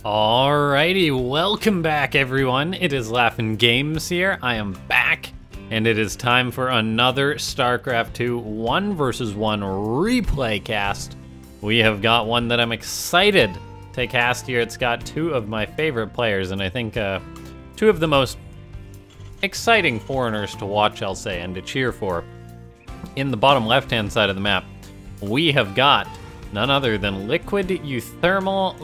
Alrighty, welcome back everyone. It is LaughNgamez here. I am back, and it is time for another Starcraft 2 1 vs 1 replay cast. We have got one that I'm excited to cast here. It's got two of my favorite players, and I think two of the most exciting foreigners to watch, I'll say, and to cheer for. In the bottom left-hand side of the map, we have got none other than uThermal,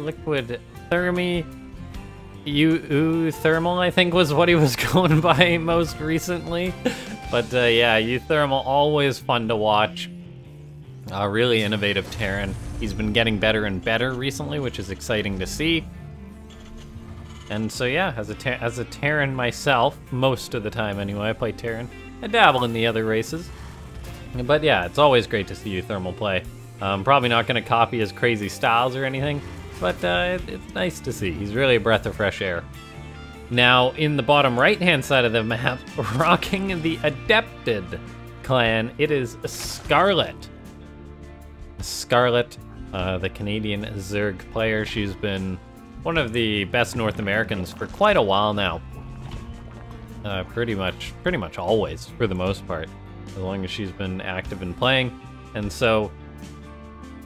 uThermal, I think was what he was going by most recently. But yeah, uThermal, always fun to watch. Really innovative Terran. He's been getting better and better recently, which is exciting to see. And so yeah, as a Terran myself, most of the time anyway, I play Terran. I dabble in the other races. But yeah, it's always great to see uThermal play. I'm probably not going to copy his crazy styles or anything, but it's nice to see. He's really a breath of fresh air. Now, in the bottom right-hand side of the map, rocking the Adepted clan, it is Scarlett. Scarlett, the Canadian Zerg player. She's been one of the best North Americans for quite a while now. Pretty much always, for the most part, as long as she's been active and playing. And so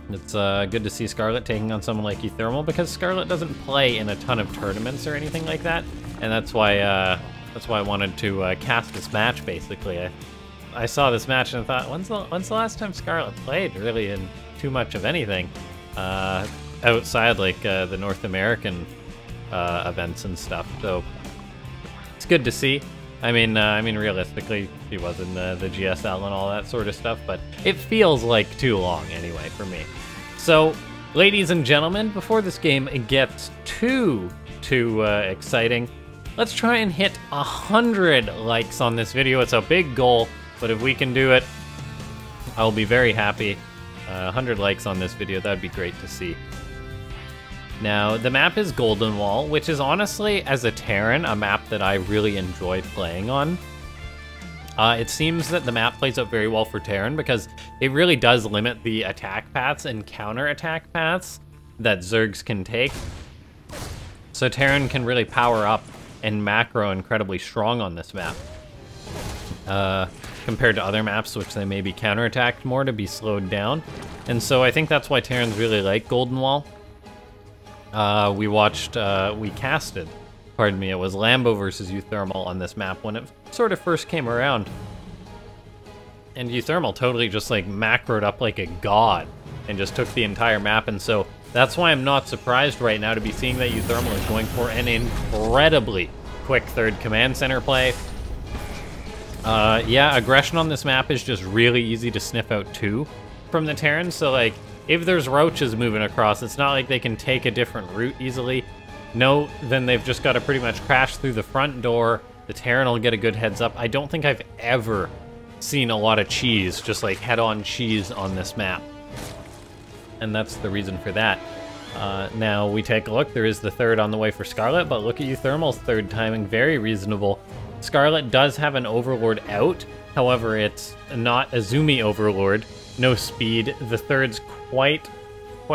it's good to see Scarlett taking on someone like uThermal, because Scarlett doesn't play in a ton of tournaments or anything like that, and that's why I wanted to cast this match. Basically, I saw this match and I thought, when's the last time Scarlett played really in too much of anything outside like the North American events and stuff? So it's good to see. I mean, realistically, she was in the GSL and all that sort of stuff, but it feels like too long anyway for me. So, ladies and gentlemen, before this game gets too exciting, let's try and hit 100 likes on this video. It's a big goal, but if we can do it, I'll be very happy. 100 likes on this video, that'd be great to see. Now, the map is Golden Wall, which is honestly, as a Terran, a map that I really enjoy playing on. It seems that the map plays out very well for Terran because it really does limit the attack paths and counter-attack paths that Zergs can take. So Terran can really power up and macro incredibly strong on this map. Compared to other maps, which they may be counter-attacked more to be slowed down. And so I think that's why Terrans really like Golden Wall. We casted, pardon me, it was Lambo versus uThermal on this map when it sort of first came around. And uThermal totally just like macroed up like a god and just took the entire map, and so that's why I'm not surprised right now to be seeing that uThermal is going for an incredibly quick third command center play. Yeah, aggression on this map is just really easy to sniff out too from the Terrans, so like, if there's roaches moving across, it's not like they can take a different route easily. No, then they've just got to pretty much crash through the front door. The Terran will get a good heads up. I don't think I've ever seen a lot of cheese, just like head-on cheese on this map. And that's the reason for that. Now we take a look. There is the third on the way for Scarlett, but look at uThermal's third timing. Very reasonable. Scarlett does have an Overlord out. However, it's not a zoomy Overlord. No speed. The third's quite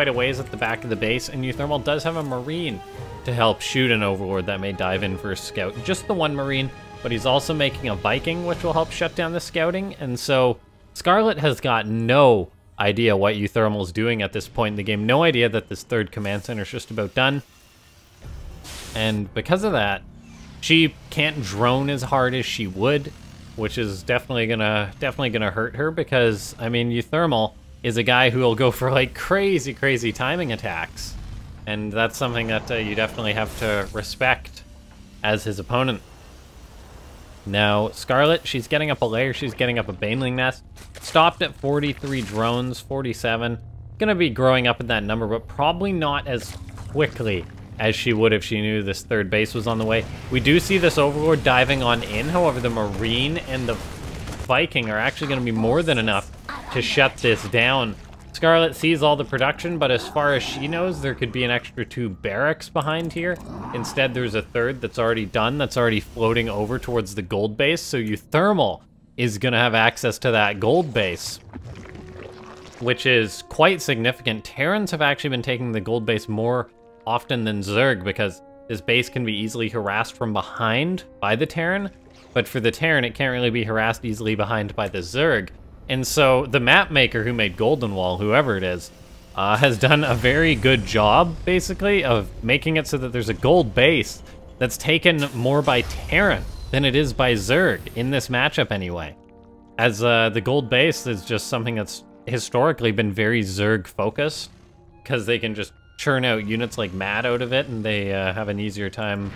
a ways at the back of the base, and uThermal does have a Marine to help shoot an Overlord that may dive in for a scout. Just the one Marine, but he's also making a Viking, which will help shut down the scouting, and so Scarlett has got no idea what uThermal's doing at this point in the game. No idea that this third command center is just about done. And because of that, she can't drone as hard as she would, which is definitely gonna hurt her, because I mean uThermal is a guy who will go for like crazy timing attacks, and that's something that you definitely have to respect as his opponent. Now Scarlett, she's getting up a layer, she's getting up a Baneling nest, stopped at 43 drones, 47, gonna be growing up in that number, but probably not as quickly as she would if she knew this third base was on the way. We do see this Overlord diving on in, however the Marine and the Viking are actually going to be more than enough to shut this down. Scarlett sees all the production, but as far as she knows, there could be an extra 2 barracks behind here. Instead, there's a third that's already done, that's already floating over towards the gold base, so uThermal is going to have access to that gold base, which is quite significant. Terrans have actually been taking the gold base more often than Zerg, because this base can be easily harassed from behind by the Terran, but for the Terran, it can't really be harassed easily behind by the Zerg. And so the map maker who made Golden Wall, whoever it is, has done a very good job, basically, of making it so that there's a gold base that's taken more by Terran than it is by Zerg, in this matchup anyway. As the gold base is just something that's historically been very Zerg-focused, because they can just churn out units like mad out of it, and they have an easier time,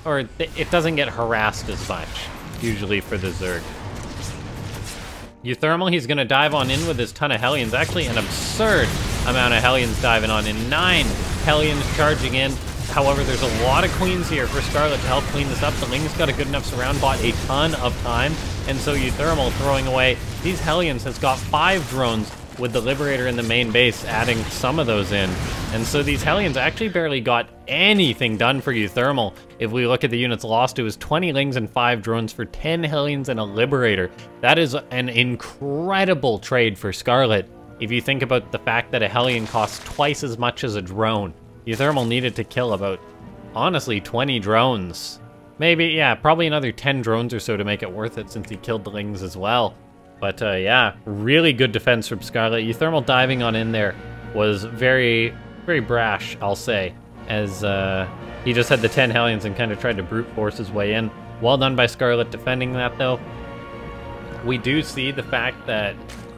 or it doesn't get harassed as much, usually for the Zerg. uThermal, he's gonna dive on in with his ton of Hellions. Actually, an absurd amount of Hellions diving on in. 9 Hellions charging in. However, there's a lot of Queens here for Scarlett to help clean this up. The Ling's got a good enough surround, bought a ton of time, and so uThermal throwing away these Hellions has got 5 drones, with the Liberator in the main base adding some of those in. And so these Hellions actually barely got anything done for uThermal. If we look at the units lost, it was 20 Lings and 5 drones for 10 Hellions and a Liberator. That is an incredible trade for Scarlett. If you think about the fact that a Hellion costs twice as much as a drone, uThermal needed to kill about, honestly, 20 drones. Maybe, yeah, probably another 10 drones or so to make it worth it, since he killed the Lings as well. But yeah, really good defense from Scarlett. uThermal diving on in there was very, very brash, I'll say, as he just had the 10 Hellions and kind of tried to brute force his way in. Well done by Scarlett defending that, though. We do see the fact that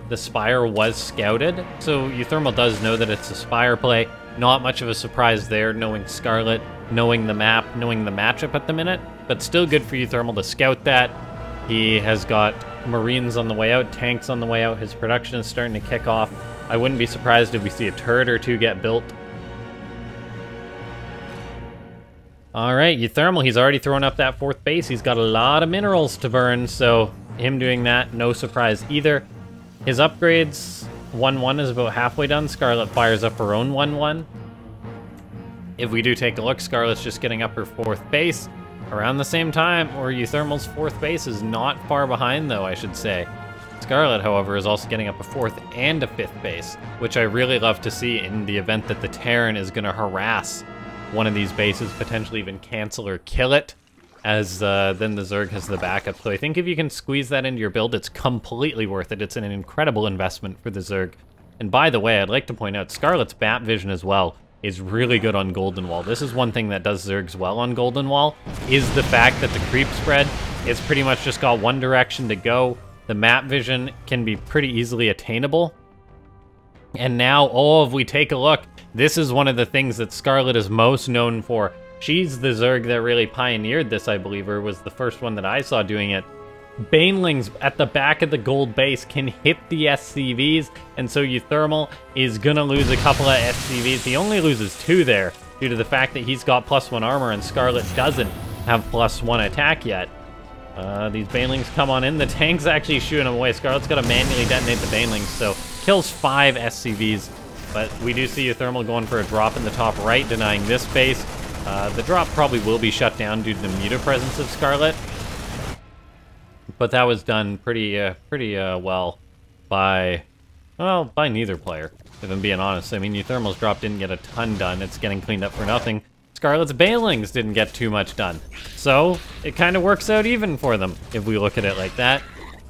the Spire was scouted, so uThermal does know that it's a Spire play. Not much of a surprise there, knowing Scarlett, knowing the map, knowing the matchup at the minute, but still good for uThermal to scout that. He has got Marines on the way out, tanks on the way out. His production is starting to kick off. I wouldn't be surprised if we see a turret or 2 get built. All right, uThermal, he's already thrown up that 4th base. He's got a lot of minerals to burn, so him doing that, no surprise either. His upgrades, 1-1 is about halfway done. Scarlett fires up her own 1-1. If we do take a look, Scarlett's just getting up her 4th base around the same time, or uThermal's 4th base is not far behind, though, I should say. Scarlett, however, is also getting up a 4th and a 5th base, which I really love to see in the event that the Terran is going to harass one of these bases, potentially even cancel or kill it, as then the Zerg has the backup. So I think if you can squeeze that into your build, it's completely worth it. It's an incredible investment for the Zerg. And by the way, I'd like to point out Scarlett's map vision as well is really good on Golden Wall. This is one thing that does Zergs well on Golden Wall, is the fact that the creep spread, it's pretty much just got one direction to go. The map vision can be pretty easily attainable. And now, oh, if we take a look, this is one of the things that Scarlett is most known for. She's the Zerg that really pioneered this, I believe, or was the first one that I saw doing it. Banelings at the back of the gold base can hit the SCVs, and so uThermal is gonna lose a couple of SCVs. He only loses 2 there, due to the fact that he's got +1 armor and Scarlett doesn't have +1 attack yet. These Banelings come on in. The tank's actually shooting them away. Scarlett's got to manually detonate the Banelings, so kills 5 SCVs. But we do see uThermal going for a drop in the top right, denying this base. The drop probably will be shut down due to the muta presence of Scarlett. But that was done pretty well by, well, by neither player, if I'm being honest. I mean, uThermal's drop didn't get a ton done. It's getting cleaned up for nothing. Scarlett's Banelings didn't get too much done. So it kind of works out even for them, if we look at it like that.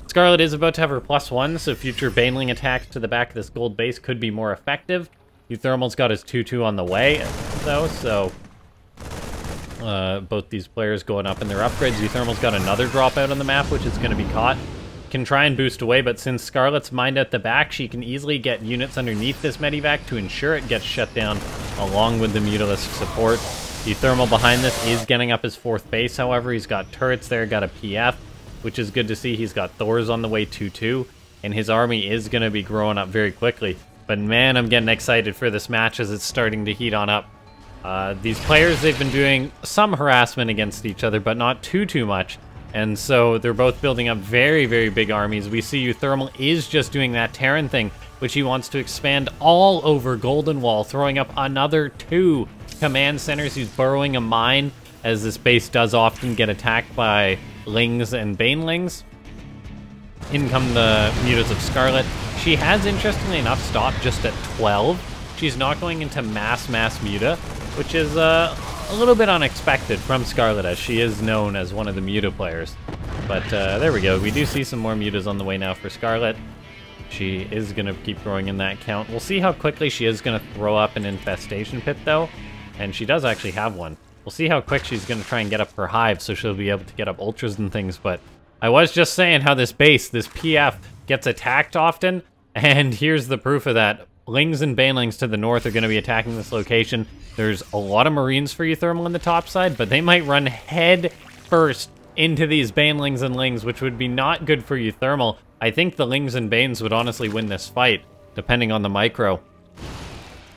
Scarlett is about to have her +1, so future Baneling attacks to the back of this gold base could be more effective. uThermal's got his 2-2 on the way, though, so both these players going up in their upgrades. uThermal's got another dropout on the map, which is going to be caught. Can try and boost away, but since Scarlett's mined out the back, she can easily get units underneath this medivac to ensure it gets shut down, along with the Mutalisk support. uThermal behind this is getting up his 4th base, however. He's got turrets there, got a PF, which is good to see. He's got Thors on the way 2-2, and his army is going to be growing up very quickly. But man, I'm getting excited for this match as it's starting to heat on up. These players, they've been doing some harassment against each other, but not too much. And so they're both building up very, very big armies. We see uThermal is just doing that Terran thing, which he wants to expand all over Golden Wall, throwing up another 2 command centers. He's burrowing a mine, as this base does often get attacked by Lings and Banelings. In come the mutas of Scarlett. She has, interestingly enough, stopped just at 12. She's not going into mass muta, which is a little bit unexpected from Scarlett, as she is known as one of the Muta players. But there we go. We do see some more Mutas on the way now for Scarlett. She is going to keep growing in that count. We'll see how quickly she is going to throw up an infestation pit, though. And she does actually have one. We'll see how quick she's going to try and get up her hive, so she'll be able to get up ultras and things. But I was just saying how this base, this PF, gets attacked often. And here's the proof of that. Lings and Banelings to the north are going to be attacking this location. There's a lot of Marines for uThermal on the top side, but they might run head first into these Banelings and Lings, which would be not good for uThermal. I think the Lings and Banes would honestly win this fight, depending on the micro.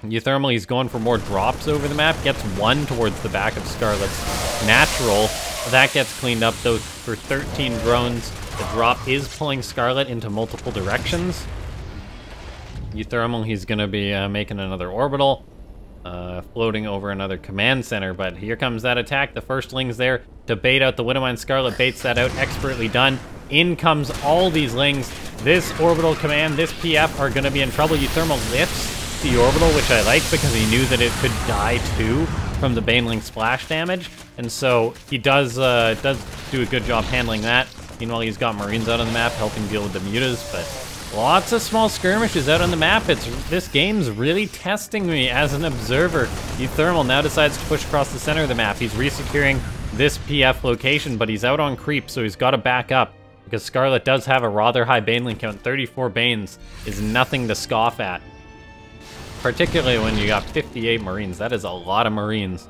uThermal, he's going for more drops over the map, gets one towards the back of Scarlett's natural. That gets cleaned up, though, for 13 drones. The drop is pulling Scarlett into multiple directions. uThermal, he's going to be making another orbital, floating over another command center, but here comes that attack. The first Ling's there to bait out the Widowmine. Scarlett baits that out, expertly done. In comes all these Lings. This orbital command, this PF, are going to be in trouble. uThermal lifts the orbital, which I like because he knew that it could die too from the Baneling splash damage, and so he does do a good job handling that. Meanwhile, he's got Marines out on the map helping deal with the Mutas, but lots of small skirmishes out on the map. This game's really testing me as an observer. uThermal now decides to push across the center of the map. He's resecuring this PF location, but he's out on creep, so he's got to back up, because Scarlett does have a rather high Baneling count. 34 Banes is nothing to scoff at, particularly when you got 58 Marines. That is a lot of Marines.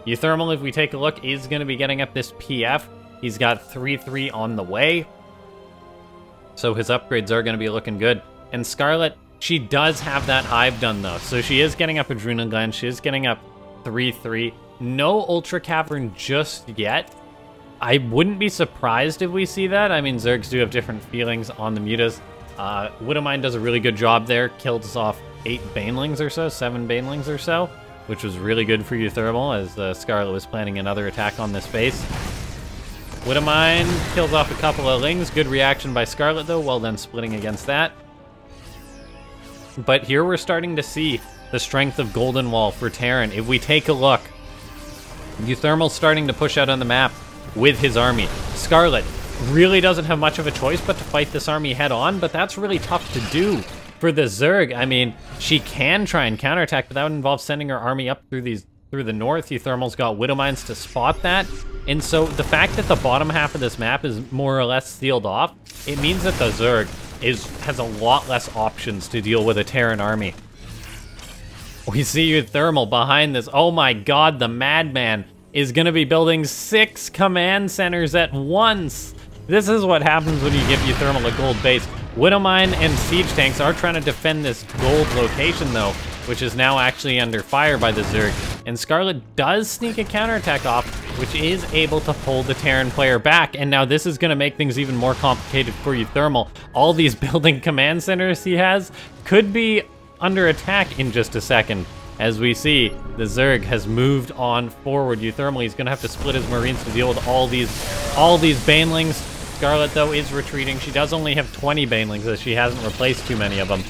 uThermal, if we take a look, is going to be getting up this PF. He's got 3-3 on the way, so his upgrades are going to be looking good. And Scarlett, she does have that hive done, though, so she is getting up Adrenal Gland. She is getting up 3-3. No Ultra Cavern just yet. I wouldn't be surprised if we see that. I mean, Zergs do have different feelings on the Mutas. Widowmine does a really good job there. Kills off 8 Banelings or so, 7 Banelings or so, which was really good for uThermal, as Scarlett was planning another attack on this base. Widowmine kills off a couple of Lings. Good reaction by Scarlett, though. Well done splitting against that. But here we're starting to see the strength of Golden Wall for Terran. If we take a look, uThermal's starting to push out on the map with his army. Scarlett really doesn't have much of a choice but to fight this army head on, but that's really tough to do for the Zerg. I mean, she can try and counterattack, but that would involve sending her army up through the north. uThermal's got Widowmines to spot that. And so the fact that the bottom half of this map is more or less sealed off, it means that the Zerg has a lot less options to deal with a Terran army. We see uThermal behind this. Oh my god, the madman is going to be building 6 command centers at once. This is what happens when you give uThermal a gold base. Widowmine and siege tanks are trying to defend this gold location, though, which is now actually under fire by the Zerg. And Scarlett does sneak a counterattack off, which is able to hold the Terran player back. And now this is going to make things even more complicated for uThermal. All these building command centers he has could be under attack in just a second. As we see, the Zerg has moved on forward. uThermal, he's going to have to split his Marines to deal with all these Banelings. Scarlett, though, is retreating. She does only have 20 Banelings, as she hasn't replaced too many of them.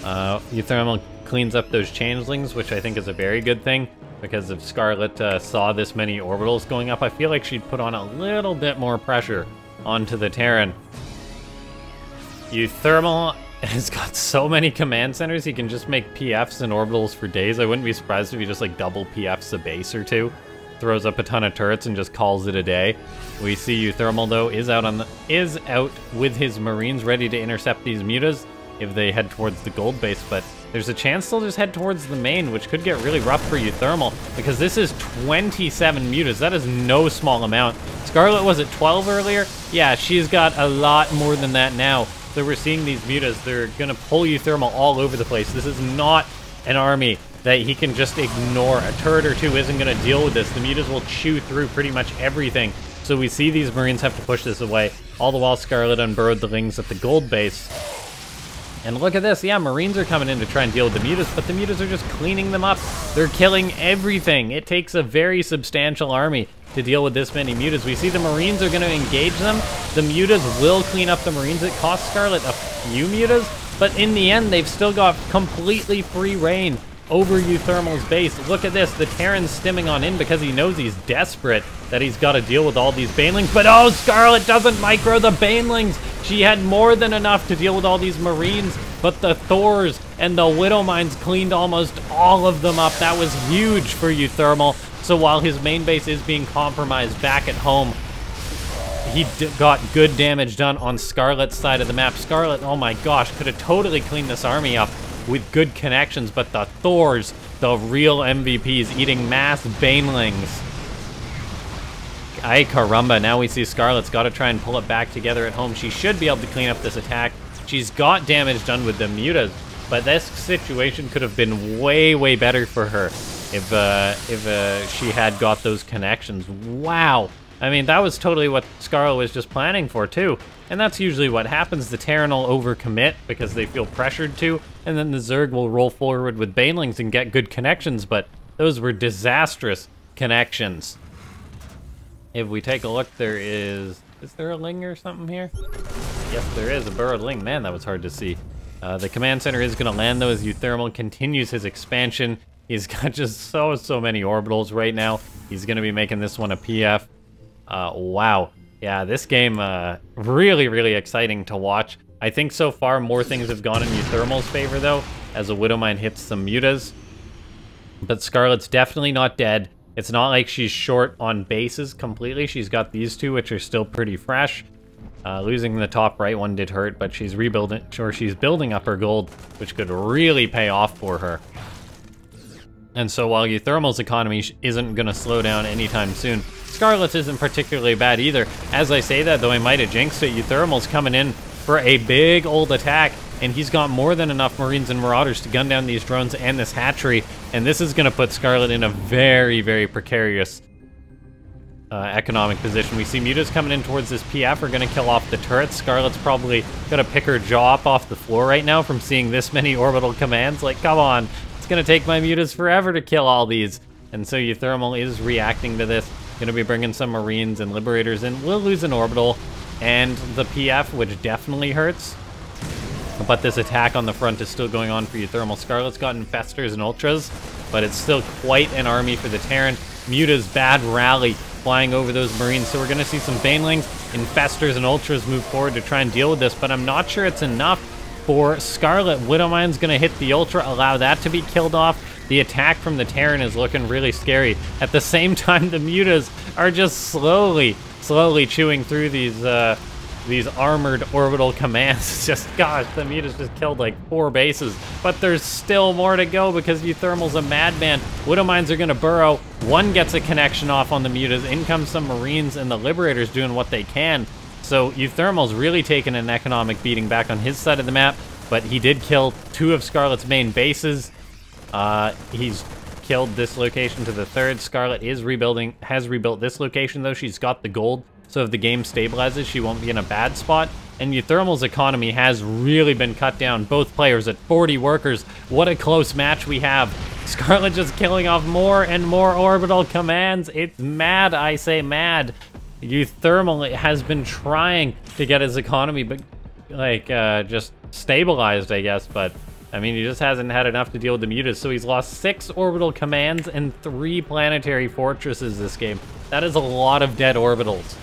uThermal cleans up those Changelings, which I think is a very good thing, because if Scarlett saw this many orbitals going up, I feel like she'd put on a little bit more pressure onto the Terran. uThermal has got so many command centers, he can just make PFs and orbitals for days. I wouldn't be surprised if he just like double PFs a base or two, throws up a ton of turrets and just calls it a day. We see uThermal, though, is out with his Marines ready to intercept these Mutas if they head towards the gold base, but there's a chance they'll just head towards the main, which could get really rough for uThermal, because this is 27 Mutas. That is no small amount. Scarlett was at 12 earlier. Yeah, she's got a lot more than that now. So we're seeing these Mutas, they're going to pull uThermal all over the place. This is not an army that he can just ignore. A turret or two isn't going to deal with this. The Mutas will chew through pretty much everything. So we see these Marines have to push this away. All the while, Scarlett unburrowed the Lings at the gold base. And look at this. Yeah, Marines are coming in to try and deal with the Mutas, but the Mutas are just cleaning them up. They're killing everything. It takes a very substantial army to deal with this many Mutas. We see the Marines are going to engage them. The Mutas will clean up the Marines. It costs Scarlett a few Mutas, but in the end, they've still got completely free reign over uThermal's base. Look at this, the Terran's stimming on in because he knows he's desperate, that he's got to deal with all these Banelings. But oh, Scarlett doesn't micro the Banelings. She had more than enough to deal with all these Marines, but the Thors and the Widowmines cleaned almost all of them up. That was huge for uThermal. So while his main base is being compromised back at home, he got good damage done on Scarlett's side of the map. Scarlett, oh my gosh, could have totally cleaned this army up with good connections, but the Thors, the real MVPs, eating mass Banelings. Ay caramba, now we see Scarlett's got to try and pull it back together at home. She should be able to clean up this attack. She's got damage done with the mutas, but this situation could have been way, way better for her if she had got those connections. Wow. I mean, that was totally what Scarlett was just planning for, too. And that's usually what happens. The Terran will overcommit because they feel pressured to, and then the Zerg will roll forward with Banelings and get good connections, but those were disastrous connections. If we take a look, there is there a Ling or something here? Yes, there is, a burrowed Ling. Man, that was hard to see. The command center is going to land, though, as uThermal continues his expansion. He's got just so many orbitals right now. He's going to be making this one a PF. Wow. Yeah, this game, really, really exciting to watch. I think so far more things have gone in uThermal's favor, though, as a Widowmine hits some mutas. But Scarlett's definitely not dead. It's not like she's short on bases completely. She's got these two, which are still pretty fresh. Losing the top right one did hurt, but she's rebuilding, or she's building up her gold, which could really pay off for her. And so while uThermal's economy isn't going to slow down anytime soon, Scarlett's isn't particularly bad either. As I say that, though, I might have jinxed it. uThermal's coming in for a big old attack, and he's got more than enough Marines and Marauders to gun down these drones and this hatchery, and this is going to put Scarlett in a very, very precarious economic position. We see mutas coming in towards this PF are going to kill off the turrets. Scarlett's probably going to pick her jaw up off the floor right now from seeing this many orbital commands. Like, come on. It's going to take my mutas forever to kill all these. And so uThermal is reacting to this. Going to be bringing some Marines and Liberators in. We'll lose an orbital and the PF, which definitely hurts. But this attack on the front is still going on for uThermal. Scarlett's got Infestors and Ultras, but it's still quite an army for the Terran. Muta's bad rally flying over those Marines. So we're going to see some Banelings, Infestors, and Ultras move forward to try and deal with this, but I'm not sure it's enough for Scarlett. Widowmine's going to hit the Ultra, allow that to be killed off. The attack from the Terran is looking really scary. At the same time, the mutas are just slowly chewing through these armored orbital commands. It's just, gosh, the mutas just killed like 4 bases. But there's still more to go because uThermal's a madman. Widowmines are going to burrow. One gets a connection off on the mutas. In comes some Marines, and the Liberators doing what they can. So uThermal's really taken an economic beating back on his side of the map, but he did kill 2 of Scarlett's main bases. He's killed this location to the 3rd. Scarlett is has rebuilt this location, though. She's got the gold, so if the game stabilizes, she won't be in a bad spot. And uThermal's economy has really been cut down. Both players at 40 workers. What a close match we have. Scarlett just killing off more and more orbital commands. It's mad, I say mad. uThermal has been trying to get his economy, but like, just stabilized, I guess, but I mean, he just hasn't had enough to deal with the mutas, so he's lost 6 orbital commands and 3 planetary fortresses this game. That is a lot of dead orbitals.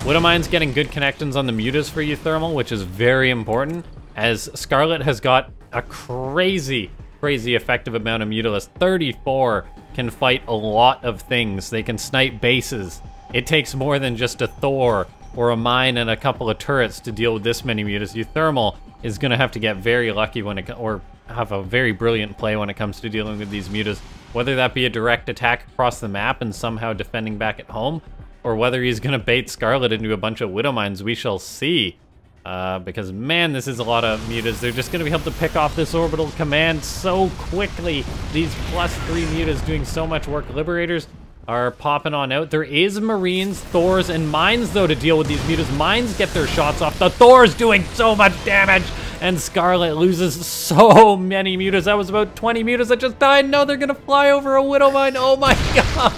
Widowmine's getting good connections on the mutas for uThermal, which is very important, as Scarlett has got a crazy effective amount of mutalisks. 34 can fight a lot of things. They can snipe bases. It takes more than just a Thor or a mine and a couple of turrets to deal with this many mutas. uThermal is going to have to get very lucky when it, or have a very brilliant play when it comes to dealing with these mutas. Whether that be a direct attack across the map and somehow defending back at home, or whether he's going to bait Scarlett into a bunch of Widowmines, we shall see. Because, man, this is a lot of mutas. They're just going to be able to pick off this orbital command so quickly. These +3 mutas doing so much work. Liberators are popping on out. There is Marines, Thors, and Mines, though, to deal with these mutas. Mines get their shots off. The Thor's doing so much damage, and Scarlett loses so many mutas. That was about 20 mutas that just died. No, they're going to fly over a Widowmine. Oh, my God.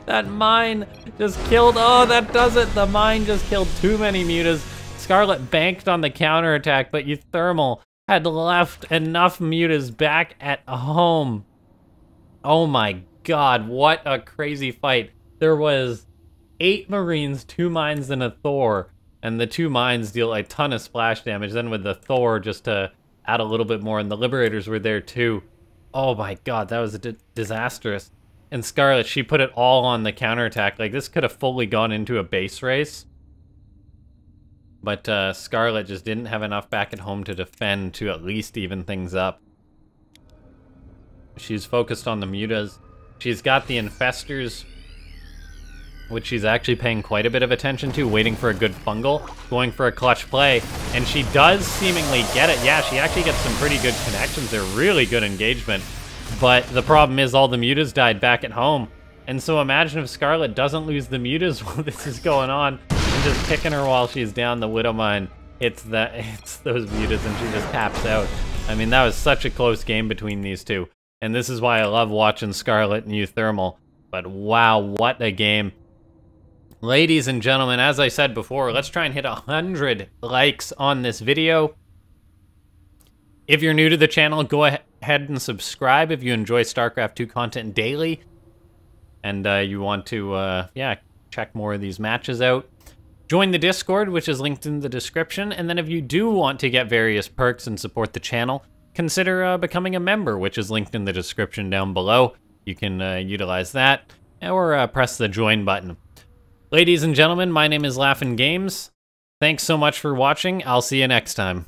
That mine just killed. Oh, that does it. The mine just killed too many mutas. Scarlett banked on the counterattack, but uThermal had left enough mutas back at home. Oh my god, what a crazy fight. There was 8 Marines, 2 mines, and a Thor. And the 2 mines deal a ton of splash damage. Then with the Thor, just to add a little bit more, and the Liberators were there too. Oh my god, that was disastrous. And Scarlett, she put it all on the counterattack. Like, this could have fully gone into a base race. But Scarlett just didn't have enough back at home to defend to at least even things up. She's focused on the mutas. She's got the infestors, which she's actually paying quite a bit of attention to, waiting for a good fungal, going for a clutch play, and she does seemingly get it. Yeah, she actually gets some pretty good connections there, really good engagement, but the problem is all the mutas died back at home, and so imagine if Scarlett doesn't lose the mutas while this is going on, and just kicking her while she's down the Widow Mine. It's those mutas, and she just taps out. I mean, that was such a close game between these two, and this is why I love watching Scarlett and uThermal, but wow, what a game. Ladies and gentlemen, as I said before, let's try and hit 100 likes on this video. If you're new to the channel, go ahead and subscribe if you enjoy StarCraft 2 content daily. And you want to, yeah, check more of these matches out. Join the Discord, which is linked in the description. And then if you do want to get various perks and support the channel, consider becoming a member, which is linked in the description down below. You can utilize that, or press the join button. Ladies and gentlemen, my name is LaughNgamez. Thanks so much for watching. I'll see you next time.